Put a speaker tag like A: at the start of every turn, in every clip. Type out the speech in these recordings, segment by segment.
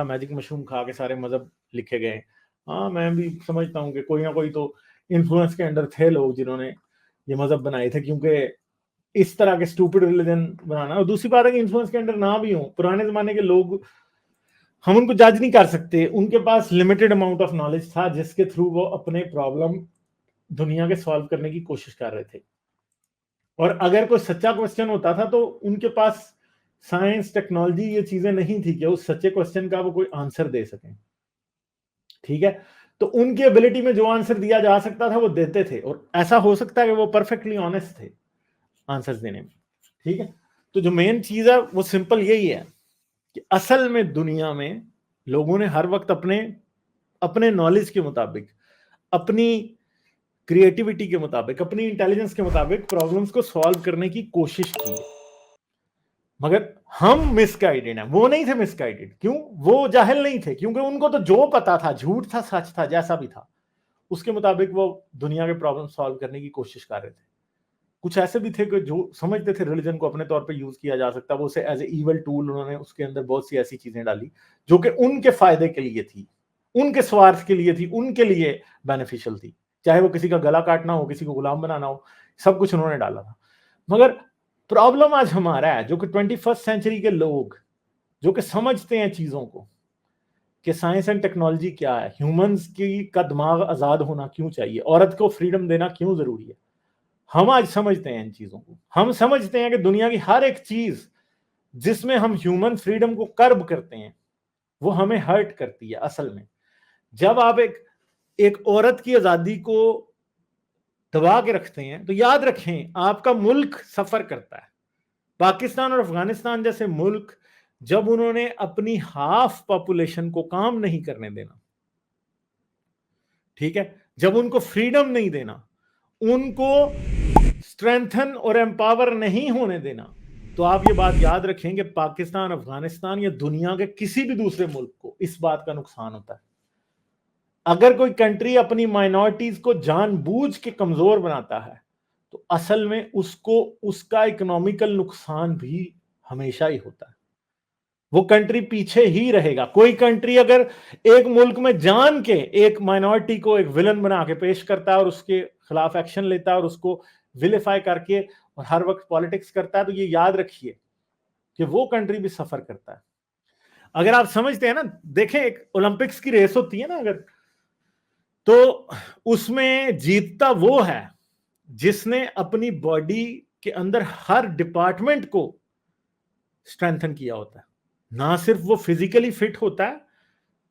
A: Magic mushroom खा के सारे मजहब लिखे गए। हाँ, मैं भी समझता हूँ कि कोई ना कोई तो इन्फ्लुएंस के अंडर थे लोग जिन्होंने ये मजहब बनाए थे, क्योंकि इस तरह के स्टूपिड रिलीजन बनाना। और दूसरी बात है कि इन्फ्लुएंस के अंडर ना भी हो, पुराने जमाने के लोग, हम उनको जज नहीं कर सकते, उनके पास लिमिटेड अमाउंट ऑफ नॉलेज था जिसके थ्रू वो अपने प्रॉब्लम दुनिया के सॉल्व करने की कोशिश कर रहे थे। और अगर कोई सच्चा क्वेश्चन होता था तो उनके पास साइंस, टेक्नोलॉजी, ये चीजें नहीं थी कि उस सच्चे क्वेश्चन का वो कोई आंसर दे सकें। ठीक है, तो उनकी एबिलिटी में जो आंसर दिया जा सकता था वो देते थे, और ऐसा हो सकता है कि वो परफेक्टली ऑनेस्ट थे आंसर्स देने में। ठीक है, तो जो मेन चीज है वो सिंपल यही है कि असल में दुनिया में लोगों ने हर वक्त अपने नॉलेज के मुताबिक, अपनी क्रिएटिविटी के मुताबिक, अपनी इंटेलिजेंस के मुताबिक प्रॉब्लम्स को सॉल्व करने की कोशिश की है। मगर हम मिसगाइडेड हैं, वो नहीं थे मिसगाइडेड। क्यों? वो जाहिल नहीं थे, क्योंकि उनको तो जो पता था, झूठ था सच था, जैसा भी था, उसके मुताबिक वो दुनिया के प्रॉब्लम सॉल्व करने की कोशिश कर रहे थे। कुछ ऐसे भी थे कि जो समझते थे रिलीजन को अपने तौर पे यूज किया जा सकता है, वो उसे एज ए इवल टूल, उन्होंने उसके अंदर बहुत सी ऐसी चीजें डाली जो कि उनके फायदे के लिए थी, उनके स्वार्थ के लिए थी, उनके लिए बेनिफिशियल थी। चाहे वो किसी का गला काटना हो, किसी को गुलाम बनाना हो, सब कुछ उन्होंने डाला था। मगर प्रॉब्लम आज हमारा है, जो कि 21st सेंचुरी के लोग जो कि समझते हैं चीजों को कि साइंस एंड टेक्नोलॉजी क्या है, ह्यूमंस की का दिमाग आजाद होना क्यों चाहिए, औरत को फ्रीडम देना क्यों जरूरी है। हम आज समझते हैं इन चीजों को। हम समझते हैं कि दुनिया की हर एक चीज जिसमें हम ह्यूमन फ्रीडम को कर्ब करते हैं वो हमें हर्ट करती है। असल में जब आप एक औरत की आजादी को दबा के रखते हैं तो याद रखें आपका मुल्क सफर करता है। पाकिस्तान और अफगानिस्तान जैसे मुल्क, जब उन्होंने अपनी हाफ पॉपुलेशन को काम नहीं करने देना, ठीक है, जब उनको फ्रीडम नहीं देना, उनको स्ट्रेंथन और एम्पावर नहीं होने देना, तो आप ये बात याद रखें कि पाकिस्तान, अफगानिस्तान या दुनिया के किसी भी दूसरे मुल्क को इस बात का नुकसान होता है। अगर कोई कंट्री अपनी माइनॉरिटीज को जानबूझ के कमजोर बनाता है तो असल में उसको उसका इकोनॉमिकल नुकसान भी हमेशा ही होता है। वो कंट्री पीछे ही रहेगा। कोई कंट्री अगर एक मुल्क में जान के एक माइनॉरिटी को एक विलन बना के पेश करता है और उसके खिलाफ एक्शन लेता है और उसको विलिफाई करके और हर वक्त पॉलिटिक्स करता है, तो ये याद रखिए कि वो कंट्री भी सफर करता है। अगर आप समझते हैं ना, देखें एक ओलंपिक्स की रेस होती है ना, अगर तो उसमें जीतता वो है जिसने अपनी बॉडी के अंदर हर डिपार्टमेंट को स्ट्रेंथन किया होता है। ना सिर्फ वो फिजिकली फिट होता है,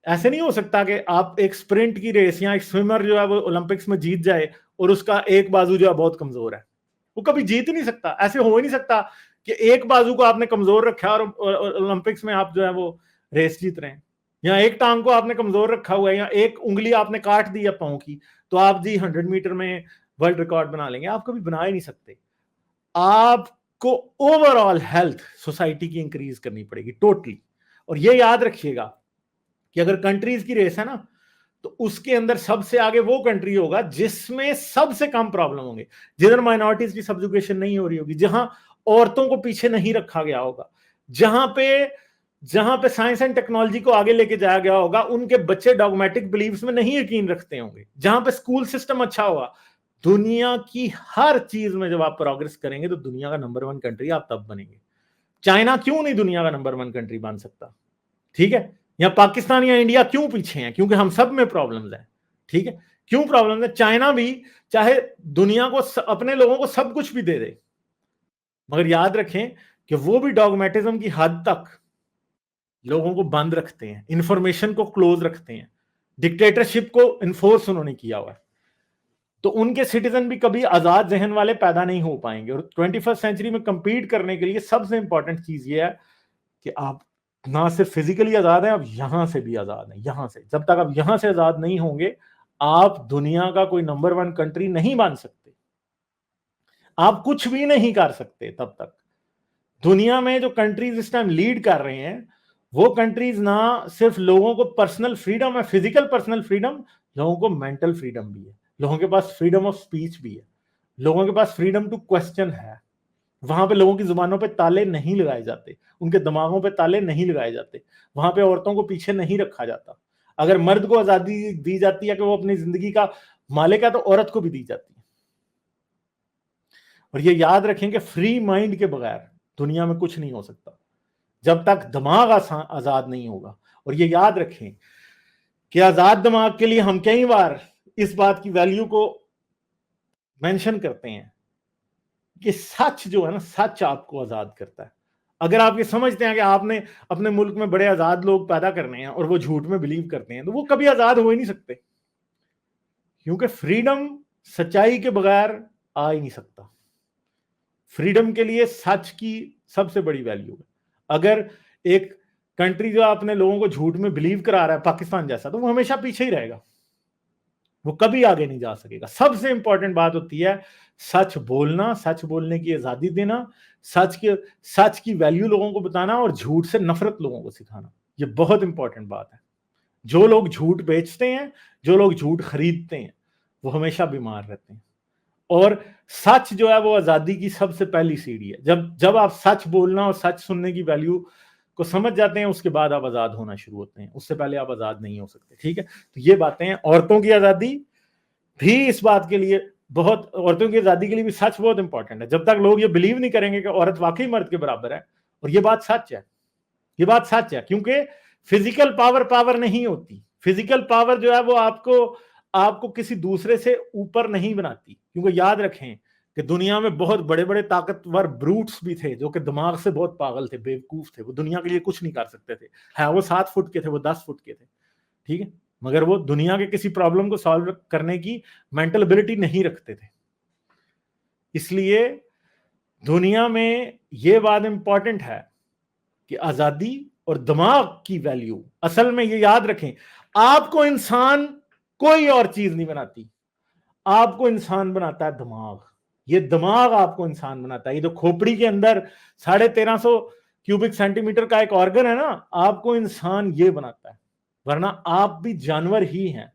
A: ऐसे नहीं हो सकता कि आप एक स्प्रिंट की रेस या एक स्विमर जो है वो ओलंपिक्स में जीत जाए और उसका एक बाजू जो है बहुत कमजोर है। वो कभी जीत ही नहीं सकता। ऐसे हो ही नहीं सकता कि एक बाजू को आपने कमजोर रखा और ओलंपिक्स में आप जो है वो रेस जीत रहे हैं, या एक टांग को आपने कमजोर रखा हुआ है, या एक उंगली आपने काट दी है पांव की, तो आप जी 100 मीटर में वर्ल्ड रिकॉर्ड बना लेंगे। आप कभी बना ही नहीं सकते। आपको ओवरऑल हेल्थ सोसाइटी की इंक्रीज करनी पड़ेगी टोटली। और ये याद रखिएगा कि अगर कंट्रीज की रेस है ना, तो उसके अंदर सबसे आगे वो कंट्री होगा जिसमें सबसे कम प्रॉब्लम होंगे, जिधर माइनॉरिटीज की सब्जुगेशन नहीं हो रही होगी, जहां औरतों को पीछे नहीं रखा गया होगा, जहां पे साइंस एंड टेक्नोलॉजी को आगे लेके जाया गया होगा, उनके बच्चे डॉगमेटिक बिलीव्स में नहीं यकीन रखते होंगे, जहां पे स्कूल सिस्टम अच्छा होगा। दुनिया की हर चीज में जब आप प्रोग्रेस करेंगे तो दुनिया का नंबर 1 कंट्री आप तब बनेंगे। चाइना क्यों नहीं दुनिया का नंबर 1 कंट्री बन सकता? ठीक है, या पाकिस्तान या इंडिया क्यों पीछे हैं? क्योंकि हम सब में प्रॉब्लम्स हैं। ठीक है, क्यों प्रॉब्लम है? चाइना भी चाहे दुनिया को अपने लोगों को सब कुछ भी दे दे, मगर याद रखें कि वो भी डॉगमेटिज्म की हद तक लोगों को बंद रखते हैं, इंफॉर्मेशन को क्लोज रखते हैं, डिक्टेटरशिप को इन्फोर्स उन्होंने किया हुआ है। तो उनके सिटीजन भी कभी आजाद जहन वाले पैदा नहीं हो पाएंगे। और 21st सेंचुरी में कंपीट करने के लिए सबसे इंपॉर्टेंट चीज ये है कि आप ना सिर्फ फिजिकली आजाद हैं, आप यहां से भी आजाद हैं। यहां से, जब तक आप यहां से आजाद नहीं होंगे, आप दुनिया का कोई नंबर 1 कंट्री नहीं बन सकते। आप कुछ भी नहीं कर सकते तब तक। दुनिया में जो कंट्रीज इस टाइम लीड कर रहे हैं, वो कंट्रीज ना सिर्फ लोगों को पर्सनल फ्रीडम है, फिजिकल पर्सनल फ्रीडम, लोगों को मेंटल फ्रीडम भी है, लोगों के पास फ्रीडम ऑफ स्पीच भी है, लोगों के पास फ्रीडम टू क्वेश्चन है। वहां पे लोगों की जुबानों पे ताले नहीं लगाए जाते, उनके दिमागों पे ताले नहीं लगाए जाते, वहां पे औरतों को पीछे नहीं रखा जाता। अगर मर्द को आजादी दी जाती है कि वो अपनी जिंदगी का मालिक है, तो औरत को भी दी जाती है। और ये याद रखें कि फ्री माइंड के बगैर दुनिया में कुछ नहीं हो सकता, जब तक दिमाग आजाद नहीं होगा। और ये याद रखें कि आजाद दिमाग के लिए हम कई बार इस बात की वैल्यू को मेंशन करते हैं कि सच जो है ना, सच आपको आजाद करता है। अगर आप ये समझते हैं कि आपने अपने मुल्क में बड़े आजाद लोग पैदा करने हैं और वो झूठ में बिलीव करते हैं, तो वो कभी आजाद हो ही नहीं सकते, क्योंकि फ्रीडम सच्चाई के बगैर आ ही नहीं सकता। फ्रीडम के लिए सच की सबसे बड़ी वैल्यू है। अगर एक कंट्री जो अपने लोगों को झूठ में बिलीव करा रहा है, पाकिस्तान जैसा, तो वो हमेशा पीछे ही रहेगा, वो कभी आगे नहीं जा सकेगा। सबसे इंपॉर्टेंट बात होती है सच बोलना, सच बोलने की आजादी देना, सच की वैल्यू लोगों को बताना और झूठ से नफरत लोगों को सिखाना। ये बहुत इंपॉर्टेंट बात है। जो लोग झूठ बेचते हैं, जो लोग झूठ खरीदते हैं, वो हमेशा बीमार रहते हैं। और सच जो है वो आजादी की सबसे पहली सीढ़ी है। जब आप सच बोलना और सच सुनने की वैल्यू को समझ जाते हैं, उसके बाद आप आजाद होना शुरू होते हैं, उससे पहले आप आजाद नहीं हो सकते। ठीक है, तो ये बातें हैं। औरतों की आजादी भी इस बात के लिए औरतों की आजादी के लिए भी सच बहुत इंपॉर्टेंट है। जब तक लोग ये बिलीव नहीं करेंगे कि औरत वाकई मर्द के बराबर है, और ये बात सच है, ये बात सच है, क्योंकि फिजिकल पावर नहीं होती। फिजिकल पावर जो है वो आपको किसी दूसरे से ऊपर नहीं बनाती, क्योंकि याद रखें कि दुनिया में बहुत बड़े बड़े ताकतवर ब्रूट्स भी थे जो कि दिमाग से बहुत पागल थे, बेवकूफ थे, वो दुनिया के लिए कुछ नहीं कर सकते थे। हाँ, वो 7 फुट के थे, वो 10 फुट के थे, ठीक है, मगर वो दुनिया के किसी प्रॉब्लम को सॉल्व करने की मेंटल एबिलिटी नहीं रखते थे। इसलिए दुनिया में ये बात इंपॉर्टेंट है कि आजादी और दिमाग की वैल्यू, असल में ये याद रखें, आपको इंसान कोई और चीज नहीं बनाती, आपको इंसान बनाता है दिमाग। ये दिमाग आपको इंसान बनाता है। ये जो खोपड़ी के अंदर 1350 क्यूबिक सेंटीमीटर का एक ऑर्गन है ना, आपको इंसान ये बनाता है, वरना आप भी जानवर ही हैं।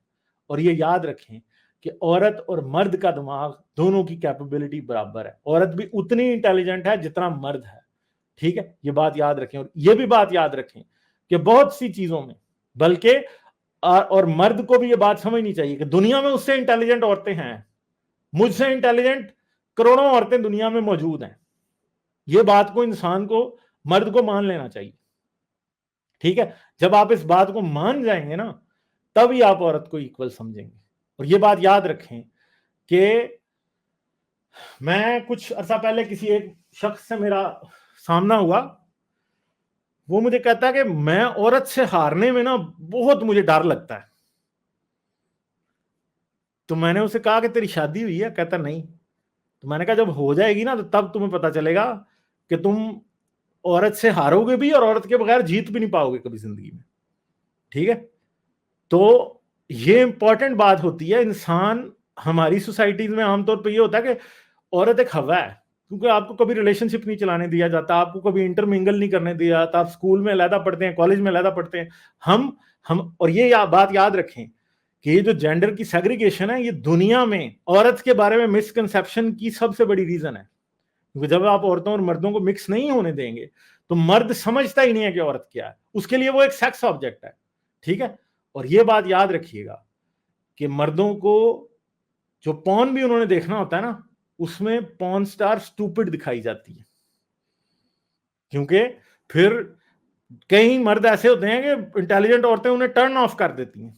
A: और ये याद रखें कि औरत और मर्द का दिमाग दोनों की कैपेबिलिटी बराबर है। औरत भी उतनी इंटेलिजेंट है जितना मर्द है, ठीक है, ये बात याद रखें। और ये भी बात याद रखें कि बहुत सी चीजों में, बल्कि और मर्द को भी ये बात समझनी चाहिए कि दुनिया में उससे इंटेलिजेंट औरतें हैं, मुझसे इंटेलिजेंट करोड़ों औरतें दुनिया में मौजूद हैं। ये बात को इंसान को, मर्द को मान लेना चाहिए, ठीक है। जब आप इस बात को मान जाएंगे ना, तभी आप औरत को इक्वल समझेंगे। और ये बात याद रखें कि मैं कुछ अर्सा पहले किसी एक शख्स से मेरा सामना हुआ, वो मुझे कहता है कि मैं औरत से हारने में ना बहुत मुझे डर लगता है। तो मैंने उसे कहा कि तेरी शादी हुई है? कहता नहीं। तो मैंने कहा जब हो जाएगी ना, तो तब तुम्हें पता चलेगा कि तुम औरत से हारोगे भी और औरत के बगैर जीत भी नहीं पाओगे कभी जिंदगी में, ठीक है। तो ये इंपॉर्टेंट बात होती है। इंसान, हमारी सोसाइटीज में आमतौर पर ये होता है कि औरत एक हवा है, क्योंकि आपको कभी रिलेशनशिप नहीं चलाने दिया जाता, आपको कभी इंटरमिंगल नहीं करने दिया जाता, आप स्कूल में अलहदा पढ़ते हैं, कॉलेज में अलहदा पढ़ते हैं। हम और ये बात याद रखें कि ये जो जेंडर की सेग्रीगेशन है, ये दुनिया में औरत के बारे में मिसकंसेप्शन की सबसे बड़ी रीजन है। क्योंकि जब आप औरतों और मर्दों को मिक्स नहीं होने देंगे, तो मर्द समझता ही नहीं है कि औरत क्या है, उसके लिए वो एक सेक्स ऑब्जेक्ट है, ठीक है। और ये बात याद रखिएगा कि मर्दों को जो पॉर्न भी उन्होंने देखना होता है ना, उसमें पॉर्न स्टार स्टूपिड दिखाई जाती है, क्योंकि फिर कई मर्द ऐसे होते हैं कि इंटेलिजेंट औरतें उन्हें टर्न ऑफ कर देती हैं।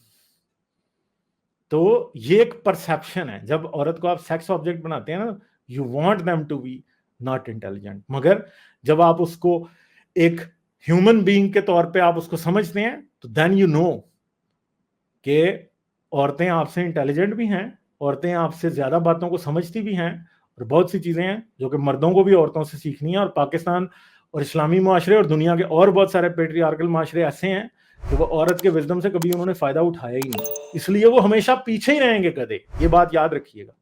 A: तो ये एक परसेप्शन है। जब औरत को आप सेक्स ऑब्जेक्ट बनाते हैं ना, you want them to be not intelligent, मगर जब आप उसको एक ह्यूमन बीइंग के तौर पे आप उसको समझते हैं, तो देन यू नो कि औरतें आपसे इंटेलिजेंट भी हैं, औरतें आपसे ज्यादा बातों को समझती भी हैं, और बहुत सी चीजें हैं जो कि मर्दों को भी औरतों से सीखनी है। और पाकिस्तान और इस्लामी माशरे और दुनिया के और बहुत सारे पेट्रियार्कल माशरे ऐसे हैं तो वो औरत के विजडम से कभी उन्होंने फायदा उठाया ही नहीं, इसलिए वो हमेशा पीछे ही रहेंगे कदे। ये बात याद रखिएगा,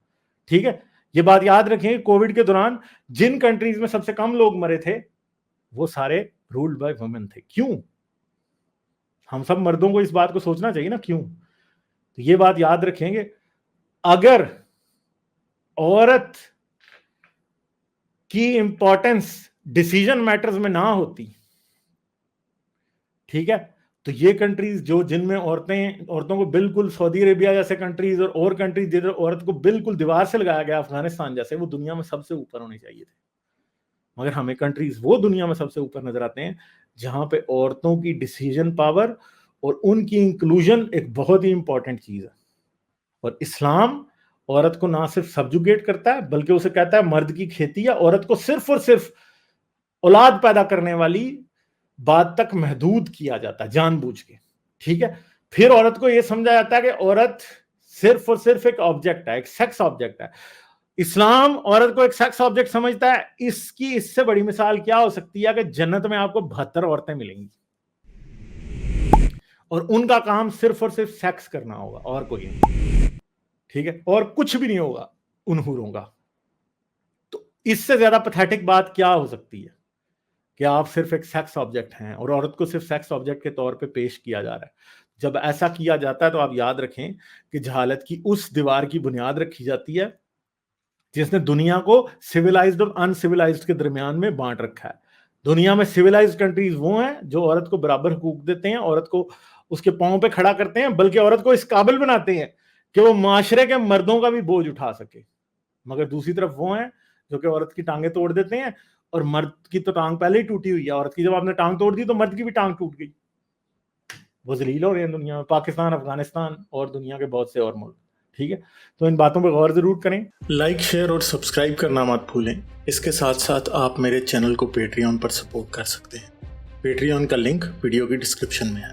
A: ठीक है। ये बात याद रखें, कोविड के दौरान जिन कंट्रीज में सबसे कम लोग मरे थे, वो सारे रूल्ड बाय वुमेन थे। क्यों? हम सब मर्दों को इस बात को सोचना चाहिए ना, क्यों। तो ये बात याद रखेंगे, अगर औरत की इंपॉर्टेंस डिसीजन मैटर्स में ना होती, ठीक है, तो ये कंट्रीज जो जिनमें औरतों को बिल्कुल सऊदी अरेबिया जैसे कंट्रीज और कंट्रीज जिधर औरत को बिल्कुल दीवार से लगाया गया, अफगानिस्तान जैसे, वो दुनिया में सबसे ऊपर होने चाहिए थे। मगर हमें कंट्रीज वो दुनिया में सबसे ऊपर नजर आते हैं जहां पे औरतों की डिसीजन पावर और उनकी इंक्लूजन एक बहुत ही इंपॉर्टेंट चीज है। और इस्लाम औरत को ना सिर्फ सब्जुगेट करता है बल्कि उसे कहता है मर्द की खेती या औरत को सिर्फ और सिर्फ औलाद पैदा करने वाली बात तक महदूद किया जाता है जानबूझ के, ठीक है। फिर औरत को यह समझा जाता है कि औरत सिर्फ और सिर्फ एक ऑब्जेक्ट है, एक सेक्स ऑब्जेक्ट है। इस्लाम औरत को एक सेक्स ऑब्जेक्ट समझता है। इसकी इससे बड़ी मिसाल क्या हो सकती है कि जन्नत में आपको 72 औरतें मिलेंगी और उनका काम सिर्फ और सिर्फ सेक्स करना होगा और कोई नहीं, ठीक है, और कुछ भी नहीं होगा उन हूरों का। तो इससे ज्यादा पैथेटिक बात क्या हो सकती है कि आप सिर्फ एक सेक्स ऑब्जेक्ट हैं और औरत को सिर्फ सेक्स ऑब्जेक्ट के तौर पे पेश किया जा रहा है। जब ऐसा किया जाता है तो आप याद रखें कि जहालत की उस दीवार की बुनियाद रखी जाती है जिसने दुनिया को सिविलाइज्ड और अनसिविलाइज्ड के दरमियान में बांट रखा है। दुनिया में सिविलाइज्ड कंट्रीज वो हैं जो औरत को बराबर हुकूक देते हैं, औरत को उसके पांव पे खड़ा करते हैं, बल्कि औरत को इस काबिल बनाते हैं कि वो माशरे के मर्दों का भी बोझ उठा सके। मगर दूसरी तरफ वो हैं जो कि औरत की टांगे तोड़ देते हैं, और मर्द की तो टांग पहले ही टूटी हुई है, औरत की जब आपने टांग तोड़ दी तो मर्द की भी टांग टूट गई। वो जलील हो रहे हैं दुनिया में, पाकिस्तान, अफगानिस्तान और दुनिया के बहुत से और मुल्क, ठीक है। तो इन बातों पर गौर जरूर करें।
B: लाइक, शेयर और सब्सक्राइब करना मत भूलें। इसके साथ साथ आप मेरे चैनल को पेट्रियन पर सपोर्ट कर सकते हैं। पेट्रियन का लिंक वीडियो की डिस्क्रिप्शन में है।